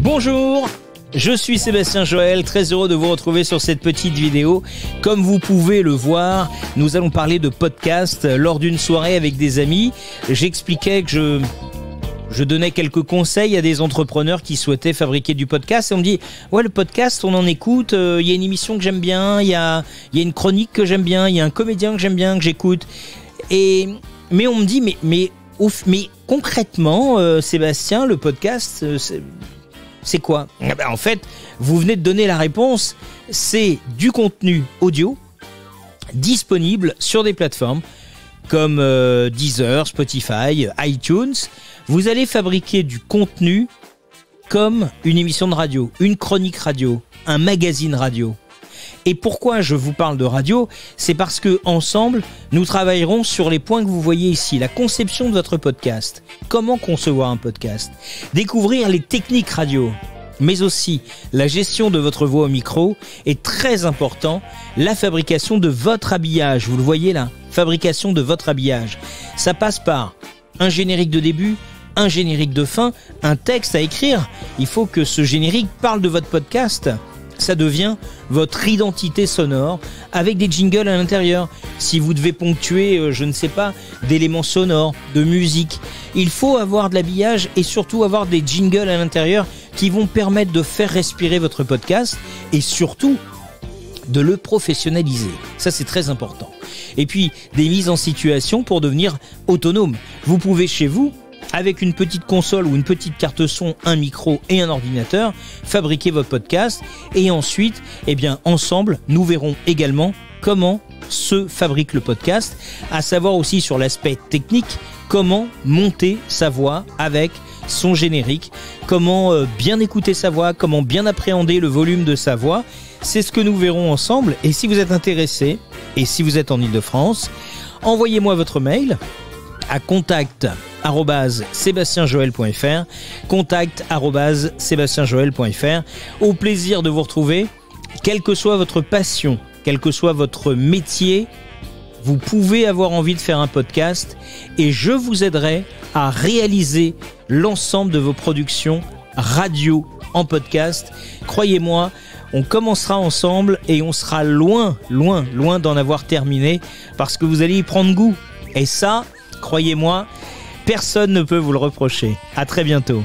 Bonjour, je suis Sébastien Joël, très heureux de vous retrouver sur cette petite vidéo. Comme vous pouvez le voir, nous allons parler de podcast lors d'une soirée avec des amis. J'expliquais que je donnais quelques conseils à des entrepreneurs qui souhaitaient fabriquer du podcast et on me dit ouais, le podcast on en écoute, il y a une émission que j'aime bien, il y a une chronique que j'aime bien, il y a un comédien que j'aime bien, que j'écoute. Mais on me dit mais concrètement Sébastien, le podcast c'est quoi? En fait, vous venez de donner la réponse, c'est du contenu audio disponible sur des plateformes comme Deezer, Spotify, iTunes. Vous allez fabriquer du contenu comme une émission de radio, une chronique radio, un magazine radio. Et pourquoi je vous parle de radio? C'est parce que ensemble, nous travaillerons sur les points que vous voyez ici. La conception de votre podcast. Comment concevoir un podcast? Découvrir les techniques radio. Mais aussi la gestion de votre voix au micro est très important. La fabrication de votre habillage. Vous le voyez là? Fabrication de votre habillage. Ça passe par un générique de début, un générique de fin, un texte à écrire. Il faut que ce générique parle de votre podcast. Ça devient votre identité sonore avec des jingles à l'intérieur. Si vous devez ponctuer, je ne sais pas, d'éléments sonores, de musique, il faut avoir de l'habillage et surtout avoir des jingles à l'intérieur qui vont permettre de faire respirer votre podcast et surtout de le professionnaliser. Ça, c'est très important. Et puis, des mises en situation pour devenir autonome. Vous pouvez chez vous, avec une petite console ou une petite carte son, un micro et un ordinateur, fabriquer votre podcast et ensuite, ensemble, nous verrons également comment se fabrique le podcast, à savoir aussi sur l'aspect technique, comment monter sa voix avec son générique, comment bien écouter sa voix, comment bien appréhender le volume de sa voix. C'est ce que nous verrons ensemble et si vous êtes intéressé et si vous êtes en Île-de-France, envoyez-moi votre mail à contact@sebastienjoel.fr, contact@sebastienjoel.fr. Au plaisir de vous retrouver. Quelle que soit votre passion, quel que soit votre métier, vous pouvez avoir envie de faire un podcast et je vous aiderai à réaliser l'ensemble de vos productions radio en podcast. Croyez-moi, on commencera ensemble et on sera loin d'en avoir terminé parce que vous allez y prendre goût. Et ça, croyez-moi, personne ne peut vous le reprocher. À très bientôt.